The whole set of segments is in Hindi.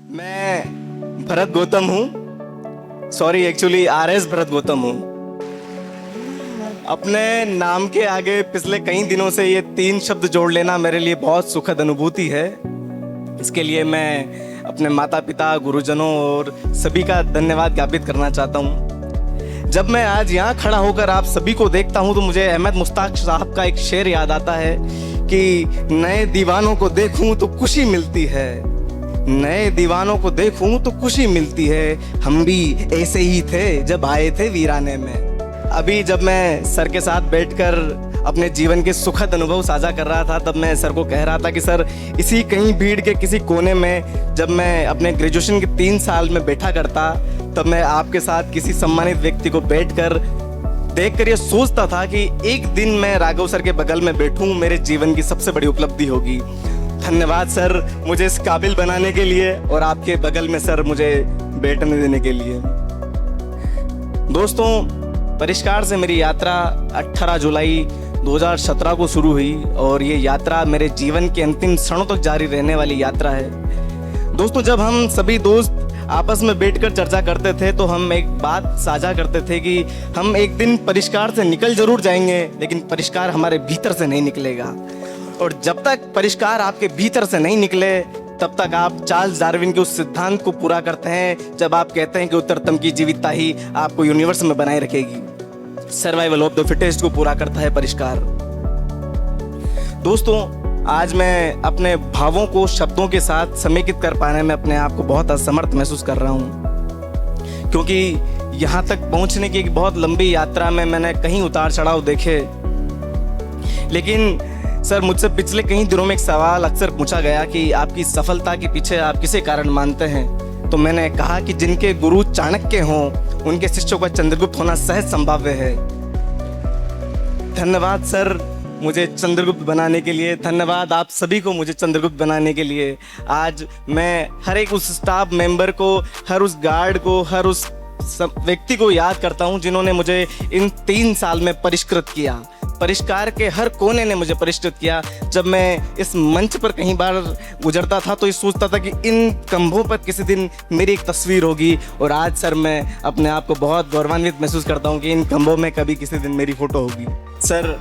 मैं भरत गौतम हूँ। Sorry, actually RS Bharat Gautam हूँ। अपने नाम के आगे पिछले कई दिनों से ये 3 शब्द जोड़ लेना मेरे लिए बहुत सुखद अनुभूति है। इसके लिए मैं अपने माता पिता, गुरुजनों और सभी का धन्यवाद ज्ञापित करना चाहता हूँ। जब मैं आज यहाँ खड़ा होकर आप सभी को देखता हूँ तो मुझे अहमद मुश्ताक साहब का एक शेर याद आता है कि नए दीवानों को देखूं तो खुशी मिलती है, नए दीवानों को देखूं तो खुशी मिलती है। हम भी ऐसे ही थे जब आए थे वीराने में। अभी जब मैं सर के साथ बैठकर अपने जीवन के सुखद अनुभव साझा कर रहा था, तब मैं सर को कह रहा था कि सर, इसी कहीं भीड़ के किसी कोने में जब मैं अपने ग्रेजुएशन के 3 साल में बैठा करता, तब मैं आपके साथ किसी सम्मानित व्यक्ति को बैठकर देखकर ये सोचता था कि एक दिन मैं राघव सर के बगल में बैठूं, मेरे जीवन की सबसे बड़ी उपलब्धि होगी। धन्यवाद सर, मुझे इस काबिल बनाने के लिए और आपके बगल में सर मुझे बैठने देने के लिए। दोस्तों, परिष्कार से मेरी यात्रा 18 जुलाई 2017 को शुरू हुई और ये यात्रा मेरे जीवन के अंतिम क्षणों तक जारी रहने वाली यात्रा है। दोस्तों, जब हम सभी दोस्त आपस में बैठकर चर्चा करते थे तो हम एक बात साझा करते थे कि हम एक दिन परिष्कार से निकल जरूर जाएंगे, लेकिन परिष्कार हमारे भीतर से नहीं निकलेगा। और जब तक परिष्कार आपके भीतर से नहीं निकले, तब तक आप चार्ल्स डार्विन के उस सिद्धांत को पूरा करते हैं जब आप कहते हैं कि उत्तरतम की जीवितता ही आपको यूनिवर्स में बनाए रखेगी। सर्वाइवल ऑफ द फिटेस्ट को पूरा करता है परिष्कार। दोस्तों, आज मैं अपने भावों को शब्दों के साथ समेकित कर पाने में अपने आप को बहुत असमर्थ महसूस कर रहा हूँ, क्योंकि यहाँ तक पहुँचने की एक बहुत लंबी यात्रा में मैंने कहीं उतार चढ़ाव देखे। लेकिन सर, मुझसे पिछले कई दिनों में एक सवाल अक्सर पूछा गया कि आपकी सफलता के पीछे आप किसे कारण मानते हैं। तो मैंने कहा कि जिनके गुरु चाणक्य हों, उनके शिष्यों का चंद्रगुप्त होना सहज संभाव्य है। धन्यवाद सर मुझे चंद्रगुप्त बनाने के लिए। धन्यवाद आप सभी को मुझे चंद्रगुप्त बनाने के लिए। आज मैं हर एक उस स्टाफ मेंबर को, हर उस गार्ड को, हर उस व्यक्ति को याद करता हूं जिन्होंने मुझे इन 3 साल में परिष्कृत किया। परिष्कार के हर कोने ने मुझे परिष्कृत किया। जब मैं इस मंच पर कहीं बार गुजरता था तो ये सोचता था कि इन कंधों पर किसी दिन मेरी एक तस्वीर होगी, और आज सर मैं अपने आप को बहुत गौरवान्वित महसूस करता हूँ कि इन कंधों में कभी किसी दिन मेरी फोटो होगी। सर,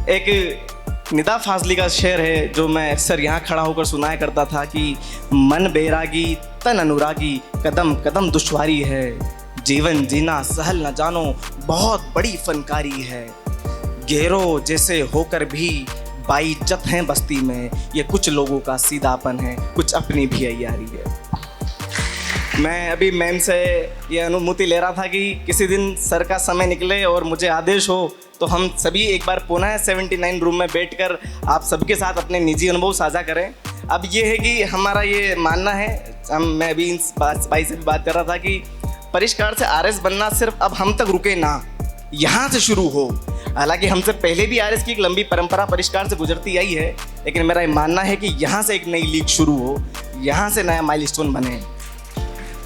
एक निदा फाजली का शेर है जो मैं अक्सर यहाँ खड़ा होकर सुनाया करता था कि मन बैरागी तन अनुरागी, कदम कदम दुश्वारी है, जीवन जीना सहल न जानो बहुत बड़ी फनकारी है, घेरो जैसे होकर भी बाइज्जत हैं बस्ती में, ये कुछ लोगों का सीधापन है, कुछ अपनी भी अय्यारी है। मैं अभी मैम से ये अनुभूति ले रहा था कि किसी दिन सर का समय निकले और मुझे आदेश हो तो हम सभी एक बार पुनः 79 रूम में बैठकर आप सबके साथ अपने निजी अनुभव साझा करें। अब ये है कि हमारा ये मानना है, मैं अभी इस भाई से भी बात कर रहा था कि परिष्कार से RS बनना सिर्फ अब हम तक रुके ना, यहाँ से शुरू हो। हालांकि हमसे पहले भी RS की एक लंबी परंपरा परिष्कार से गुजरती आई है, लेकिन मेरा ये मानना है कि यहाँ से एक नई लीग शुरू हो, यहाँ से नया माइलस्टोन बने।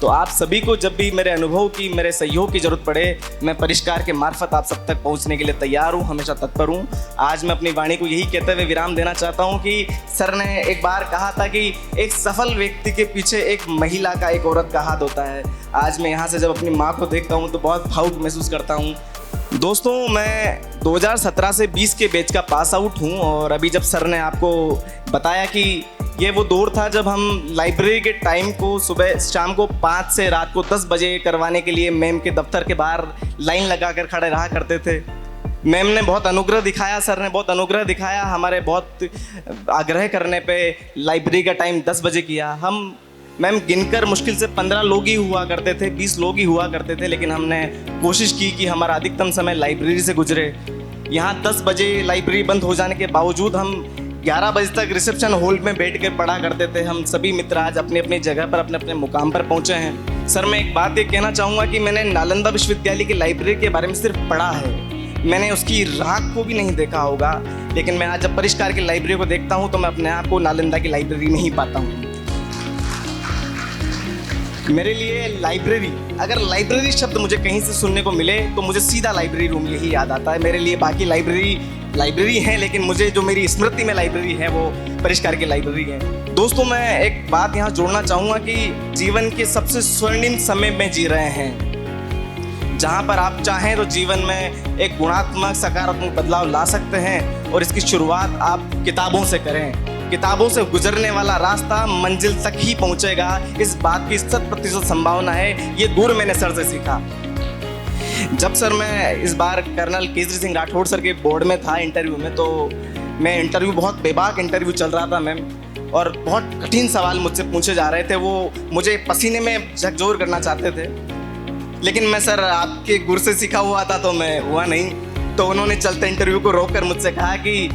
तो आप सभी को जब भी मेरे अनुभव की, मेरे सहयोग की जरूरत पड़े, मैं परिष्कार के मार्फत आप सब तक पहुंचने के लिए तैयार हूं, हमेशा तत्पर हूं। आज मैं अपनी वाणी को यही कहते हुए विराम देना चाहता हूं कि सर ने एक बार कहा था कि एक सफल व्यक्ति के पीछे एक महिला का, एक औरत का हाथ होता है। आज मैं यहाँ से जब अपनी माँ को देखता हूँ तो बहुत भावुक महसूस करता हूँ। दोस्तों, मैं 2017 से 20 के बैच का पास आउट हूँ, और अभी जब सर ने आपको बताया कि ये वो दौर था जब हम लाइब्रेरी के टाइम को सुबह शाम को 5 से रात को 10 बजे करवाने के लिए मैम के दफ्तर के बाहर लाइन लगाकर खड़े रहा करते थे। मैम ने बहुत अनुग्रह दिखाया, सर ने बहुत अनुग्रह दिखाया, हमारे बहुत आग्रह करने पे लाइब्रेरी का टाइम 10 बजे किया। हम मैम गिनकर मुश्किल से 15 लोग ही हुआ करते थे, 20 लोग ही हुआ करते थे, लेकिन हमने कोशिश की कि हमारा अधिकतम समय लाइब्रेरी से गुजरे। यहाँ 10 बजे लाइब्रेरी बंद हो जाने के बावजूद हम 11 बजे तक रिसेप्शन हॉल में बैठ कर पढ़ा करते थे। हम सभी मित्र आज अपने अपनी जगह पर, अपने अपने मुकाम पर पहुँचे हैं। सर, मैं एक बात ये कहना चाहूँगा कि मैंने नालंदा विश्वविद्यालय की लाइब्रेरी के बारे में सिर्फ पढ़ा है, मैंने उसकी राख को भी नहीं देखा होगा, लेकिन मैं आज जब परिष्कार की लाइब्रेरी को देखता हूँ तो मैं अपने आप को नालंदा की लाइब्रेरी में ही पाता हूँ। मेरे लिए लाइब्रेरी, अगर लाइब्रेरी शब्द मुझे कहीं से सुनने को मिले तो मुझे सीधा लाइब्रेरी रूम यही याद आता है। मेरे लिए बाकी लाइब्रेरी है, लेकिन मुझे जो मेरी स्मृति में लाइब्रेरी है वो परिष्कार की लाइब्रेरी है। दोस्तों, मैं एक बात यहाँ जोड़ना चाहूँगा कि जीवन के सबसे स्वर्णिम समय में जी रहे हैं, जहाँ पर आप चाहें तो जीवन में एक गुणात्मक सकारात्मक बदलाव ला सकते हैं, और इसकी शुरुआत आप किताबों से करें। किताबों से गुजरने वाला रास्ता मंजिल तक ही पहुँचेगा, इस बात की 100% संभावना है। ये गुर मैंने सर से सीखा। जब सर मैं इस बार कर्नल केसरी सिंह राठौड़ सर के बोर्ड में था इंटरव्यू में, तो मैं इंटरव्यू बहुत बेबाक इंटरव्यू चल रहा था मैम, और बहुत कठिन सवाल मुझसे पूछे जा रहे थे। वो मुझे पसीने में झकझोर करना चाहते थे, लेकिन मैं सर आपके गुर से सीखा हुआ था तो मैं हुआ नहीं। तो उन्होंने चलते इंटरव्यू को रोक कर मुझसे कहा कि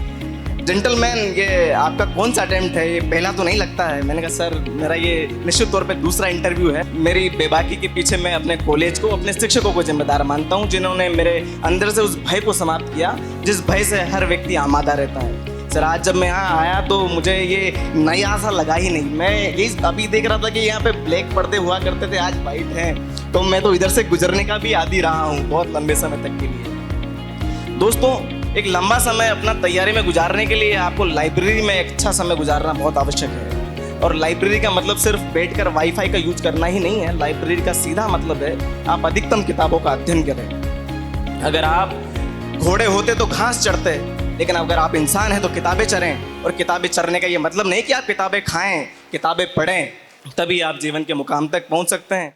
जेंटलमैन, ये आपका कौन सा अटेम्प्ट है, ये पहला तो नहीं लगता है। मैंने कहा सर, मेरा ये निश्चित तौर पे दूसरा इंटरव्यू है। मेरी बेबाकी के पीछे मैं अपने कॉलेज को, अपने शिक्षकों को जिम्मेदार मानता हूँ, जिन्होंने मेरे अंदर से उस भय को समाप्त किया जिस भय से हर व्यक्ति आमादा रहता है। सर, आज जब मैं यहाँ आया तो मुझे ये नया सा लगा ही नहीं। मैं यही अभी देख रहा था कि यहाँ पे ब्लैक पर्दे हुआ करते थे, आज वाइट हैं, तो मैं तो इधर से गुजरने का भी आदी रहा हूँ बहुत लंबे समय तक के लिए। दोस्तों, एक लंबा समय अपना तैयारी में गुजारने के लिए आपको लाइब्रेरी में एक अच्छा समय गुजारना बहुत आवश्यक है। और लाइब्रेरी का मतलब सिर्फ बैठकर वाईफाई का यूज करना ही नहीं है। लाइब्रेरी का सीधा मतलब है आप अधिकतम किताबों का अध्ययन करें। अगर आप घोड़े होते तो घास चढ़ते, लेकिन अगर आप इंसान हैं तो किताबें चरें। और किताबें चरने का ये मतलब नहीं कि आप किताबें खाएं, किताबें पढ़ें, तभी आप जीवन के मुकाम तक पहुंच सकते हैं।